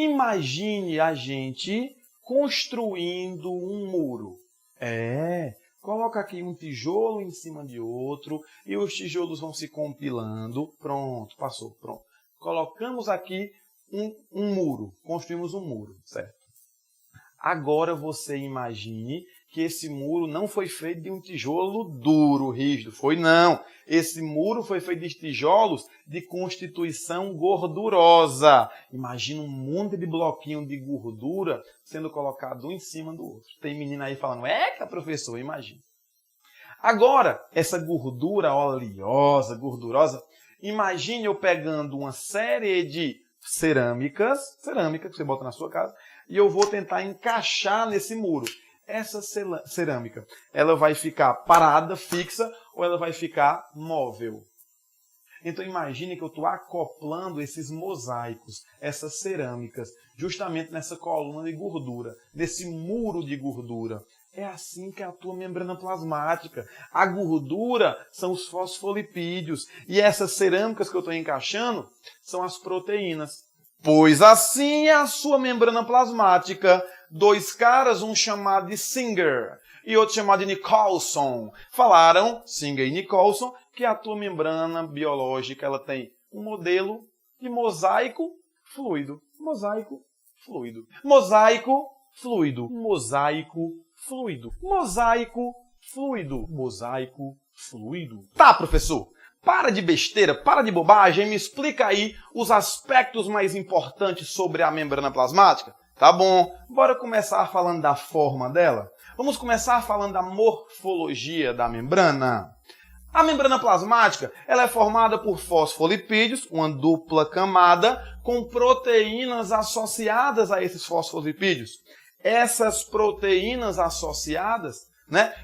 Imagine a gente construindo um muro. Coloca aqui um tijolo em cima de outro e os tijolos vão se compilando. Pronto, passou, pronto. Colocamos aqui um muro, construímos um muro, certo? Agora você imagine que esse muro não foi feito de um tijolo duro, rígido. Foi não. Esse muro foi feito de tijolos de constituição gordurosa. Imagina um monte de bloquinho de gordura sendo colocado um em cima do outro. Tem menina aí falando, professor, imagina. Agora, essa gordura oleosa, gordurosa, imagine eu pegando uma série de cerâmica que você bota na sua casa, e eu vou tentar encaixar nesse muro. Essa cerâmica, ela vai ficar parada, fixa, ou ela vai ficar móvel? Então imagine que eu estou acoplando esses mosaicos, essas cerâmicas, justamente nessa coluna de gordura, nesse muro de gordura. É assim que atua a membrana plasmática. A gordura são os fosfolipídios e essas cerâmicas que eu estou encaixando são as proteínas. Pois assim é a sua membrana plasmática. Dois caras, um chamado de Singer e outro chamado de Nicholson, falaram, Singer e Nicholson, que a tua membrana biológica ela tem um modelo de mosaico fluido. Mosaico fluido. Mosaico fluido. Mosaico fluido. Mosaico fluido. Mosaico fluido. Tá, professor? Para de besteira, para de bobagem e me explica aí os aspectos mais importantes sobre a membrana plasmática. Tá bom, bora começar falando da forma dela? Vamos começar falando da morfologia da membrana. A membrana plasmática ela é formada por fosfolipídios, uma dupla camada, com proteínas associadas a esses fosfolipídios. Essas proteínas associadas,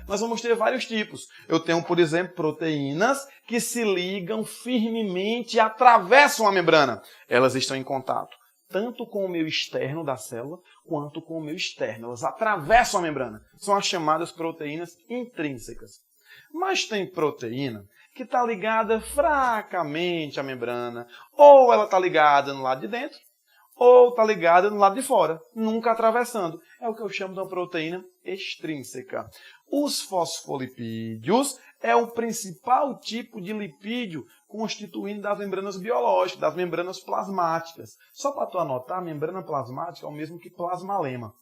nós vamos ter vários tipos. Eu tenho, por exemplo, proteínas que se ligam firmemente e atravessam a membrana. Elas estão em contato tanto com o meio externo da célula, quanto com o meio externo. Elas atravessam a membrana. São as chamadas proteínas intrínsecas. Mas tem proteína que está ligada fracamente à membrana. Ou ela está ligada no lado de dentro, ou está ligada no lado de fora, nunca atravessando. É o que eu chamo de uma proteína extrínseca. Os fosfolipídios é o principal tipo de lipídio constituindo das membranas biológicas, das membranas plasmáticas. Só para tu anotar, a membrana plasmática é o mesmo que plasmalema.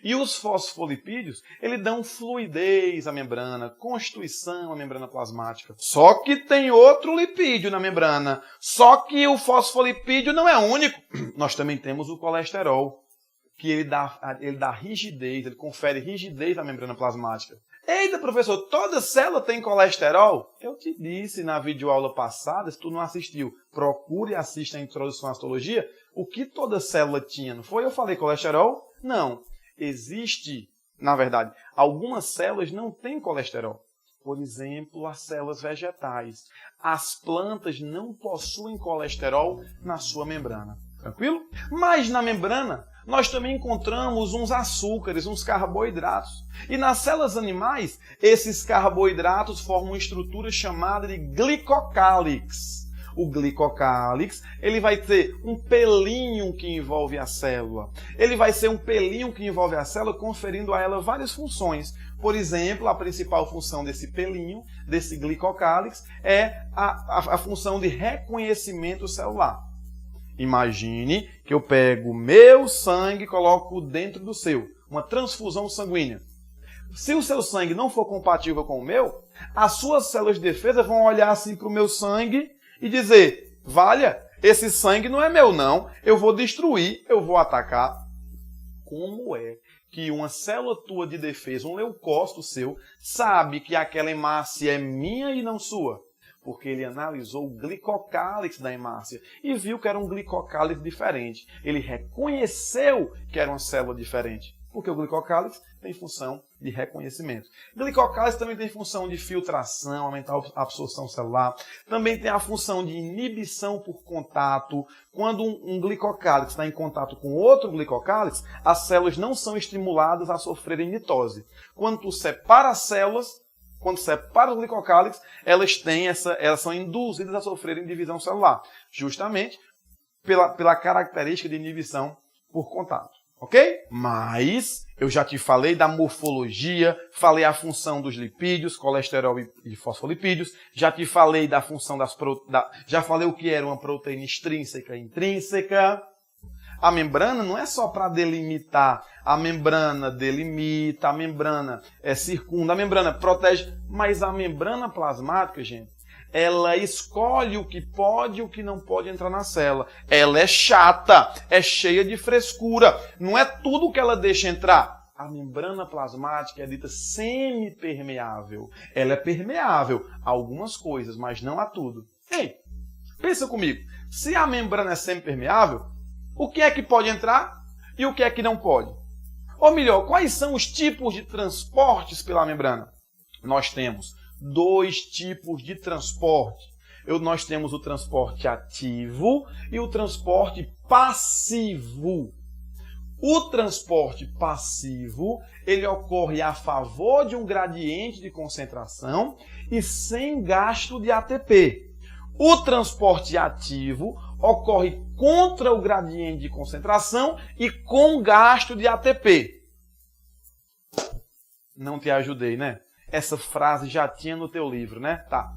E os fosfolipídios, eles dão fluidez à membrana, constituição à membrana plasmática. Só que tem outro lipídio na membrana. Só que o fosfolipídio não é único. Nós também temos o colesterol, que ele dá rigidez, ele confere rigidez à membrana plasmática. Eita, professor, toda célula tem colesterol? Eu te disse na videoaula passada, se tu não assistiu, procure e assista a introdução à histologia, o que toda célula tinha, não foi? Eu falei colesterol? Não. Existe, na verdade, algumas células não têm colesterol. Por exemplo, as células vegetais. As plantas não possuem colesterol na sua membrana. Tranquilo? Mas na membrana, nós também encontramos uns açúcares, uns carboidratos. E nas células animais, esses carboidratos formam uma estrutura chamada de glicocálix. O glicocálix, ele vai ter um pelinho que envolve a célula. Ele vai ser um pelinho que envolve a célula, conferindo a ela várias funções. Por exemplo, a principal função desse pelinho, desse glicocálix, é a função de reconhecimento celular. Imagine que eu pego meu sangue e coloco dentro do seu, uma transfusão sanguínea. Se o seu sangue não for compatível com o meu, as suas células de defesa vão olhar assim para o meu sangue e dizer, valha, esse sangue não é meu não, eu vou destruir, eu vou atacar. Como é que uma célula tua de defesa, um leucócito seu, sabe que aquela hemácia é minha e não sua? Porque ele analisou o glicocálix da hemácia e viu que era um glicocálix diferente. Ele reconheceu que era uma célula diferente, porque o glicocálix tem função de reconhecimento. O glicocálix também tem função de filtração, aumentar a absorção celular. Também tem a função de inibição por contato. Quando um glicocálix está em contato com outro glicocálix, as células não são estimuladas a sofrerem mitose. Quando tu separa as células, quando separa os glicocálix, elas são induzidas a sofrerem divisão celular. Justamente pela característica de inibição por contato. Ok? Mas eu já te falei da morfologia, falei a função dos lipídios, colesterol e fosfolipídios, já te falei da função já falei o que era uma proteína extrínseca e intrínseca. A membrana não é só para delimitar, a membrana delimita, a membrana circunda, a membrana protege, mas a membrana plasmática, gente, ela escolhe o que pode e o que não pode entrar na célula. Ela é chata, é cheia de frescura. Não é tudo que ela deixa entrar. A membrana plasmática é dita semipermeável. Ela é permeável a algumas coisas, mas não a tudo. Ei, pensa comigo. Se a membrana é semipermeável, o que é que pode entrar e o que é que não pode? Ou melhor, quais são os tipos de transportes pela membrana? Nós temos 2 tipos de transporte. Nós temos o transporte ativo e o transporte passivo. O transporte passivo, ele ocorre a favor de um gradiente de concentração e sem gasto de ATP. O transporte ativo ocorre contra o gradiente de concentração e com gasto de ATP. Não te ajudei, né? Essa frase já tinha no teu livro, né? Tá.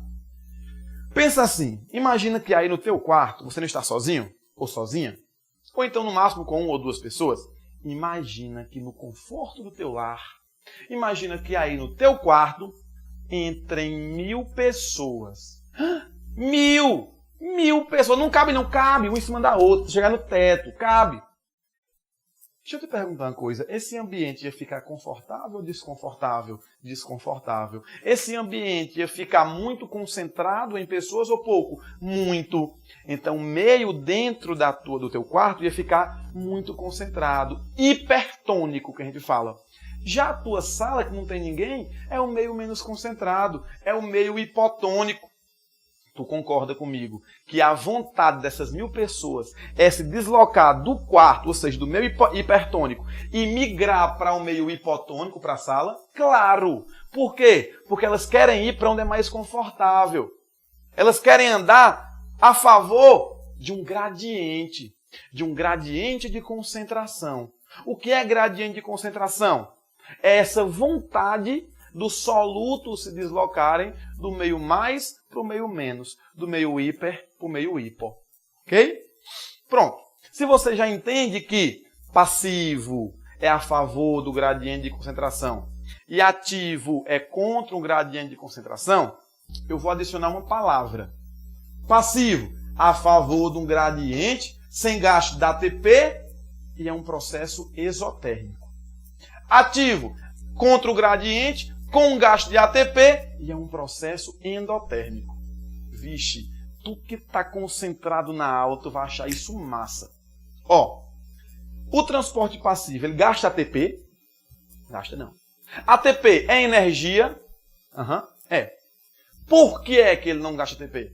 Pensa assim, imagina que aí no teu quarto você não está sozinho ou sozinha, ou então no máximo com 1 ou 2 pessoas. Imagina que no conforto do teu lar, imagina que aí no teu quarto entrem 1000 pessoas. 1000 pessoas. Não cabe, uma em cima da outra, chegar no teto, cabe. Deixa eu te perguntar uma coisa, esse ambiente ia ficar confortável ou desconfortável? Desconfortável. Esse ambiente ia ficar muito concentrado em pessoas ou pouco? Muito. Então, meio dentro do teu quarto ia ficar muito concentrado. Hipertônico, que a gente fala. Já a tua sala, que não tem ninguém, é o meio menos concentrado, é o meio hipotônico. Tu concorda comigo que a vontade dessas 1000 pessoas é se deslocar do quarto, ou seja, do meio hipertônico, e migrar para o meio hipotônico, para a sala? Claro! Por quê? Porque elas querem ir para onde é mais confortável. Elas querem andar a favor de um gradiente de concentração. O que é gradiente de concentração? É essa vontade dos solutos se deslocarem do meio mais para o meio menos, do meio hiper para o meio hipo. Ok? Pronto. Se você já entende que passivo é a favor do gradiente de concentração e ativo é contra um gradiente de concentração, eu vou adicionar uma palavra. Passivo, a favor de um gradiente sem gasto de ATP e é um processo exotérmico. Ativo, contra o gradiente com gasto de ATP e é um processo endotérmico. Vixe, tu que está concentrado na aula, tu vai achar isso massa. Ó, o transporte passivo, ele gasta ATP? Gasta não. ATP é energia? É. Por que é que ele não gasta ATP?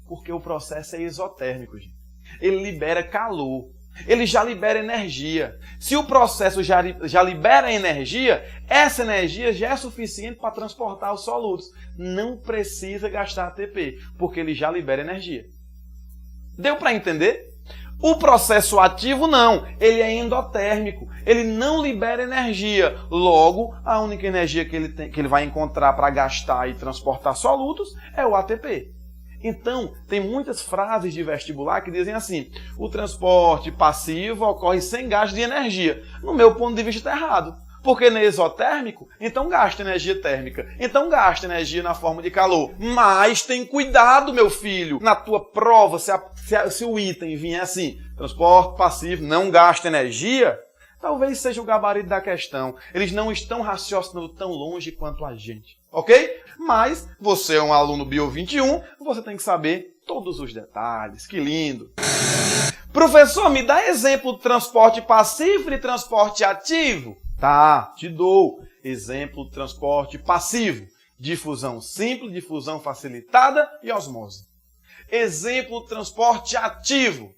Porque o processo é exotérmico, gente. Ele libera calor. Ele já libera energia. Se o processo já libera energia, essa energia já é suficiente para transportar os solutos. Não precisa gastar ATP, porque ele já libera energia. Deu para entender? O processo ativo não, ele é endotérmico, ele não libera energia. Logo, a única energia que ele vai encontrar para gastar e transportar solutos é o ATP. Então, tem muitas frases de vestibular que dizem assim, o transporte passivo ocorre sem gasto de energia. No meu ponto de vista está errado, porque ele é exotérmico, então gasta energia térmica, então gasta energia na forma de calor. Mas tem cuidado, meu filho, na tua prova, se o item vier assim, transporte passivo não gasta energia, talvez seja o gabarito da questão. Eles não estão raciocinando tão longe quanto a gente. Ok? Mas você é um aluno Bio 21, você tem que saber todos os detalhes. Que lindo! Professor, me dá exemplo de transporte passivo e transporte ativo? Tá, te dou. Exemplo de transporte passivo. Difusão simples, difusão facilitada e osmose. Exemplo de transporte ativo.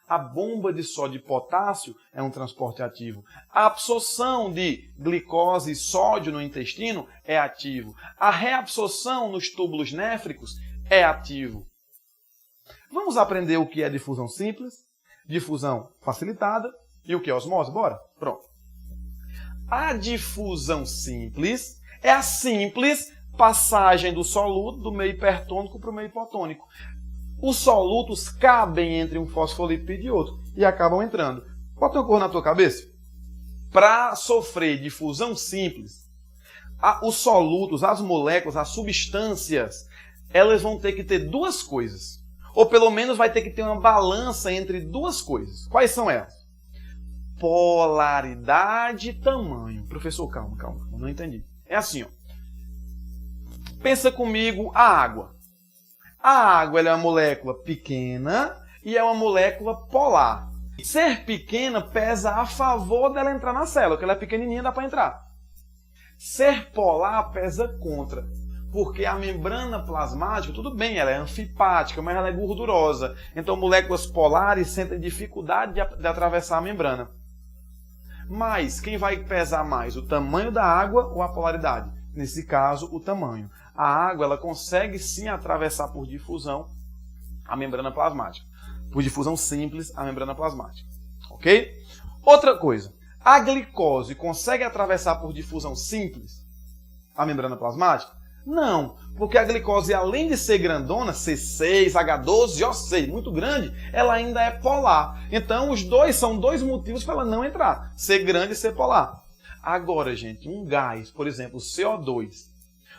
A bomba de sódio e potássio é um transporte ativo. A absorção de glicose e sódio no intestino é ativo. A reabsorção nos túbulos néfricos é ativo. Vamos aprender o que é difusão simples, difusão facilitada e o que é osmose? Bora? Pronto. A difusão simples é a simples passagem do soluto do meio hipertônico para o meio hipotônico. Os solutos cabem entre um fosfolipídio e outro e acabam entrando. Bota uma cor na tua cabeça. Para sofrer difusão simples, os solutos, as moléculas, as substâncias, elas vão ter que ter duas coisas. Ou pelo menos vai ter que ter uma balança entre duas coisas. Quais são elas? Polaridade e tamanho. Professor, calma, não entendi. É assim, ó. Pensa comigo a água. A água ela é uma molécula pequena e é uma molécula polar. Ser pequena pesa a favor dela entrar na célula, porque ela é pequenininha, dá para entrar. Ser polar pesa contra, porque a membrana plasmática, tudo bem, ela é anfipática, mas ela é gordurosa. Então moléculas polares sentem dificuldade de atravessar a membrana. Mas quem vai pesar mais, o tamanho da água ou a polaridade? Nesse caso, o tamanho. A água ela consegue sim atravessar por difusão a membrana plasmática. Por difusão simples, a membrana plasmática. Ok? Outra coisa. A glicose consegue atravessar por difusão simples a membrana plasmática? Não, porque a glicose, além de ser grandona, C6, H12O6, muito grande, ela ainda é polar. Então, os dois são dois motivos para ela não entrar. Ser grande e ser polar. Agora, gente, um gás, por exemplo, o CO2.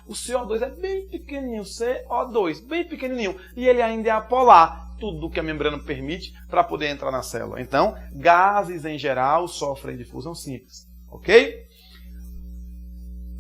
O CO2 é bem pequenininho, CO2, bem pequenininho, e ele ainda é apolar, tudo que a membrana permite para poder entrar na célula. Então, gases em geral sofrem difusão simples, ok?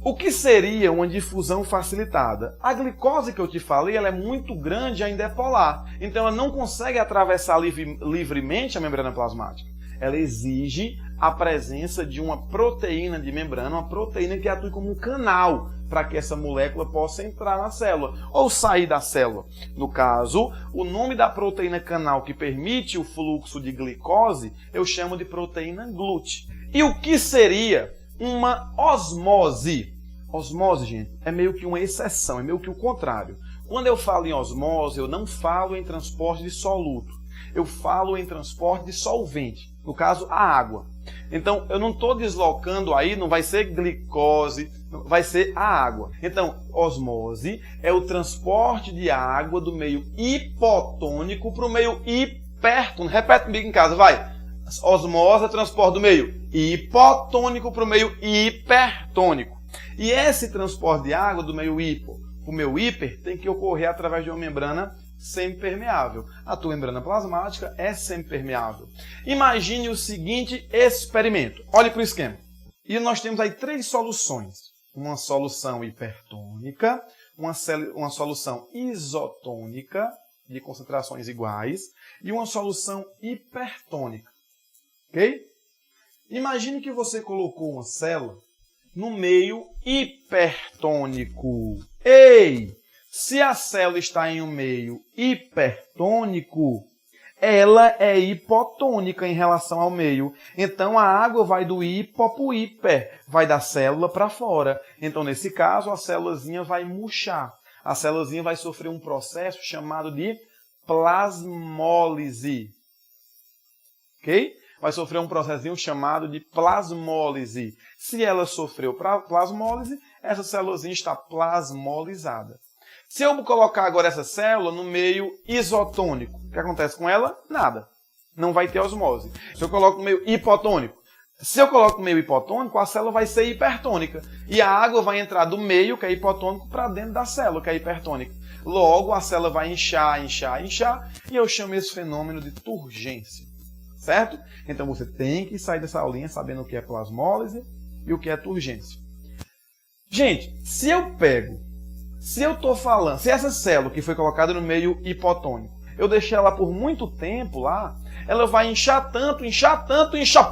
O que seria uma difusão facilitada? A glicose que eu te falei, ela é muito grande e ainda é polar, então ela não consegue atravessar livremente a membrana plasmática. Ela exige a presença de uma proteína de membrana, uma proteína que atue como um canal para que essa molécula possa entrar na célula ou sair da célula. No caso, o nome da proteína canal que permite o fluxo de glicose, eu chamo de proteína GLUT. E o que seria uma osmose? Osmose, gente, é meio que uma exceção, é meio que o contrário. Quando eu falo em osmose, eu não falo em transporte de soluto. Eu falo em transporte de solvente, no caso, a água. Então, eu não estou deslocando aí, não vai ser glicose, vai ser a água. Então, osmose é o transporte de água do meio hipotônico para o meio hipertônico. Repete comigo em casa, vai. Osmose é transporte do meio hipotônico para o meio hipertônico. E esse transporte de água do meio hipo para o meio hiper tem que ocorrer através de uma membrana semipermeável. A tua membrana plasmática é semipermeável. Imagine o seguinte experimento. Olhe para o esquema. E nós temos aí três soluções. Uma solução hipertônica, uma solução isotônica, de concentrações iguais, e uma solução hipertônica. Ok? Imagine que você colocou uma célula no meio hipertônico. Ei! Se a célula está em um meio hipertônico, ela é hipotônica em relação ao meio. Então, a água vai do hipo para o hiper, vai da célula para fora. Então, nesse caso, a célulazinha vai murchar. A célulazinha vai sofrer um processo chamado de plasmólise. Ok? Vai sofrer um processinho chamado de plasmólise. Se ela sofreu plasmólise, essa célulazinha está plasmolizada. Se eu colocar agora essa célula no meio isotônico, o que acontece com ela? Nada. Não vai ter osmose. Se eu coloco no meio hipotônico, a célula vai ser hipertônica. E a água vai entrar do meio, que é hipotônico, para dentro da célula, que é hipertônica. Logo, a célula vai inchar, e eu chamo esse fenômeno de turgência. Certo? Então, você tem que sair dessa aulinha sabendo o que é plasmólise e o que é turgência. Gente, se essa célula que foi colocada no meio hipotônico, eu deixei ela por muito tempo lá, ela vai inchar tanto,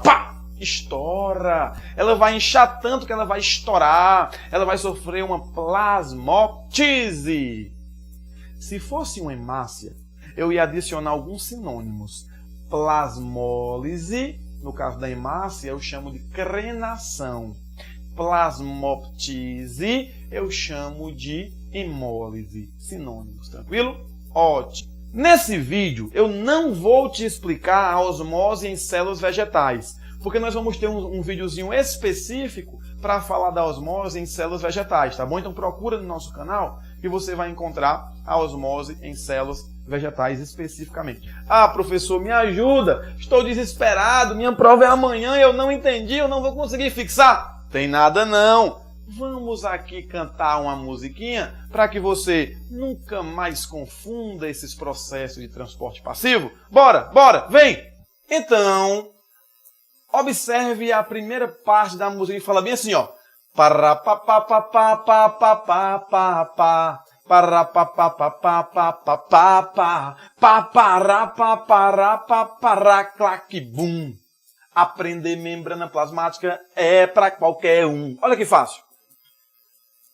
pá! Estoura! Ela vai inchar tanto que ela vai estourar, ela vai sofrer uma plasmoptise. Se fosse uma hemácia, eu ia adicionar alguns sinônimos. Plasmólise, no caso da hemácia, eu chamo de crenação. Plasmoptise, eu chamo de hemólise. Sinônimos, tranquilo? Ótimo. Nesse vídeo, eu não vou te explicar a osmose em células vegetais, porque nós vamos ter um videozinho específico para falar da osmose em células vegetais, tá bom? Então procura no nosso canal que você vai encontrar a osmose em células vegetais especificamente. Ah, professor, me ajuda, estou desesperado, minha prova é amanhã, eu não entendi, eu não vou conseguir fixar. Tem nada não. Vamos aqui cantar uma musiquinha para que você nunca mais confunda esses processos de transporte passivo. Bora, bora, vem! Então, observe a primeira parte da música que fala bem assim, ó. Para pa pa pa pa pa pa pa pa pa para pa pa pa pa pa pa pa pa pa para pa para pa para claque bum. Aprender membrana plasmática é para qualquer um. Olha que fácil.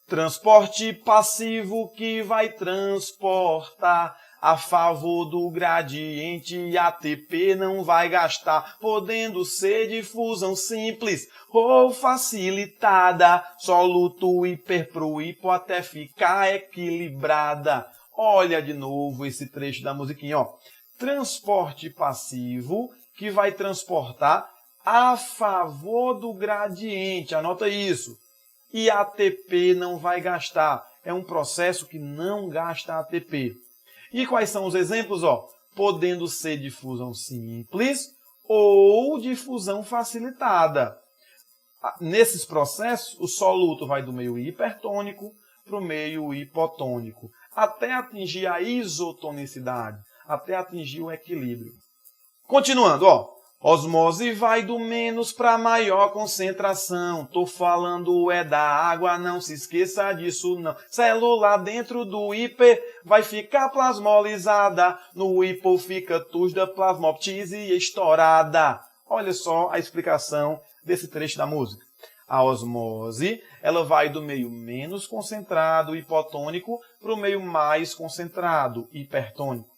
Transporte passivo que vai transportar a favor do gradiente ATP não vai gastar, podendo ser difusão simples ou facilitada, soluto hiper pro hipo até ficar equilibrada. Olha de novo esse trecho da musiquinha, ó. Transporte passivo que vai transportar a favor do gradiente, anota isso. E ATP não vai gastar. É um processo que não gasta ATP. E quais são os exemplos? Ó, podendo ser difusão simples ou difusão facilitada. Nesses processos, o soluto vai do meio hipertônico para o meio hipotônico, até atingir a isotonicidade, até atingir o equilíbrio. Continuando, ó. Osmose vai do menos para maior concentração. Tô falando é da água, não se esqueça disso não. Célula dentro do hiper vai ficar plasmolizada. No hipo fica túrgida, plasmoptise estourada. Olha só a explicação desse trecho da música. A osmose, ela vai do meio menos concentrado, hipotônico, para o meio mais concentrado, hipertônico.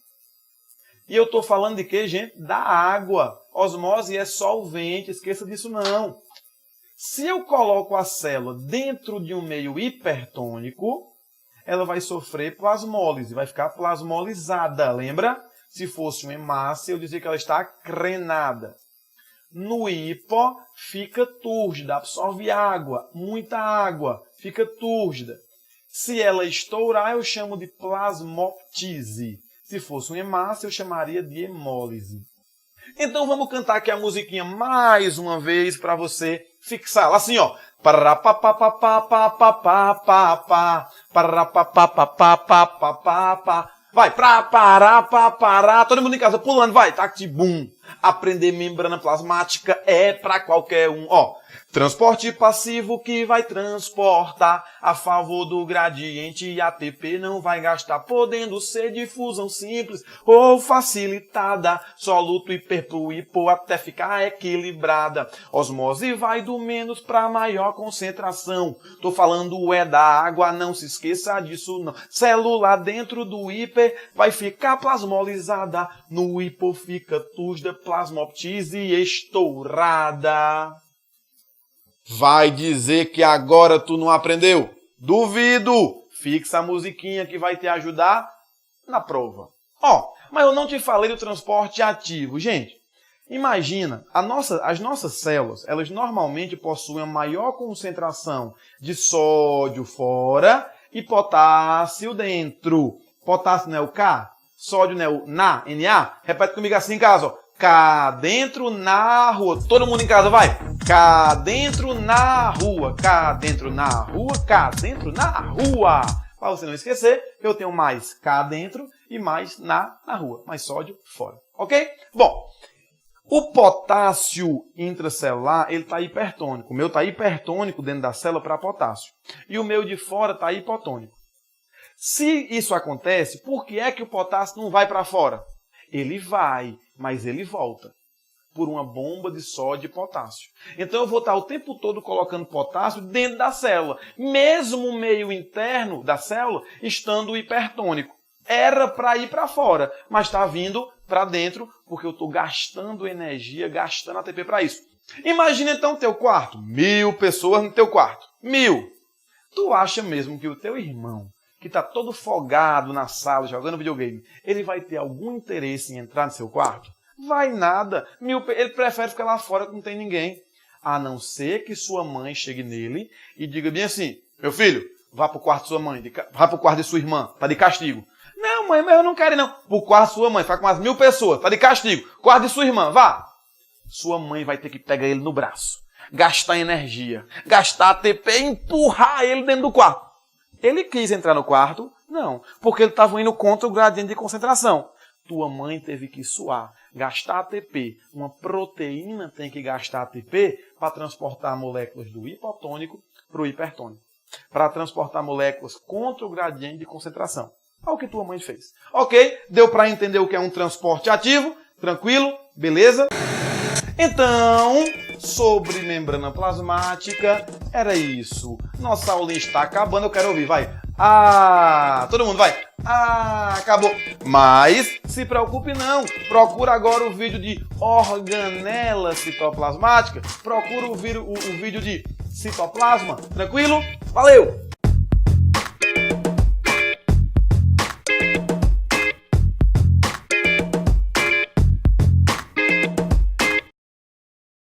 E eu estou falando de quê, gente? Da água. Osmose é solvente, esqueça disso não. Se eu coloco a célula dentro de um meio hipertônico, ela vai sofrer plasmólise, vai ficar plasmolizada, lembra? Se fosse uma hemácia, eu dizia que ela está crenada. No hipo, fica túrgida, absorve água, muita água, fica túrgida. Se ela estourar, eu chamo de plasmoptise. Se fosse uma hemácia, eu chamaria de hemólise. Então vamos cantar aqui a musiquinha mais uma vez para você fixá-la. Assim, ó. Vai, parar. Todo mundo em casa pulando, vai. Tac-bum. Aprender membrana plasmática é para qualquer um. Ó. Transporte passivo que vai transportar a favor do gradiente ATP não vai gastar, podendo ser difusão simples ou facilitada, soluto hiper pro hipo até ficar equilibrada. Osmose vai do menos para maior concentração. Tô falando é da água, não se esqueça disso não. Célula dentro do hiper vai ficar plasmolizada, no hipo fica túrgida, plasmoptise estourada. Vai dizer que agora tu não aprendeu? Duvido! Fixa a musiquinha que vai te ajudar na prova. Ó, mas eu não te falei do transporte ativo. Gente, imagina, as nossas células, elas normalmente possuem a maior concentração de sódio fora e potássio dentro. Potássio não é o K? Sódio não é o Na? Repete comigo assim em casa, ó. Cá dentro na rua. Todo mundo em casa, vai. Cá dentro na rua. Cá dentro na rua. Cá dentro na rua. Para você não esquecer, eu tenho mais cá dentro e mais na rua. Mais sódio fora. Ok? Bom, o potássio intracelular, ele está hipertônico. O meu está hipertônico dentro da célula para potássio. E o meu de fora está hipotônico. Se isso acontece, por que é que o potássio não vai para fora? Ele vai, mas ele volta por uma bomba de sódio e potássio. Então eu vou estar o tempo todo colocando potássio dentro da célula, mesmo o meio interno da célula estando hipertônico. Era para ir para fora, mas está vindo para dentro porque eu estou gastando energia, gastando ATP para isso. Imagina então o teu quarto, 1000 pessoas no teu quarto, 1000. Tu acha mesmo que o teu irmão que está todo folgado na sala jogando videogame, ele vai ter algum interesse em entrar no seu quarto? Vai nada. Ele prefere ficar lá fora que não tem ninguém. A não ser que sua mãe chegue nele e diga bem assim, meu filho, vá para o quarto de sua mãe, vá para o quarto de sua irmã, está de castigo. Não, mãe, mas eu não quero ir não. Para o quarto de sua mãe, fica com umas 1000 pessoas, está de castigo. Quarto de sua irmã, vá. Sua mãe vai ter que pegar ele no braço, gastar energia, gastar ATP e empurrar ele dentro do quarto. Ele quis entrar no quarto? Não, porque ele estava indo contra o gradiente de concentração. Tua mãe teve que suar, gastar ATP. Uma proteína tem que gastar ATP para transportar moléculas do hipotônico para o hipertônico. Para transportar moléculas contra o gradiente de concentração. Olha o que tua mãe fez. Ok, deu para entender o que é um transporte ativo? Tranquilo? Beleza? Então, sobre membrana plasmática, era isso. Nossa aulinha está acabando, eu quero ouvir, vai. Ah, todo mundo vai. Ah, acabou. Mas, se preocupe não, procura agora o vídeo de organela citoplasmática, procura o vídeo de citoplasma, tranquilo? Valeu!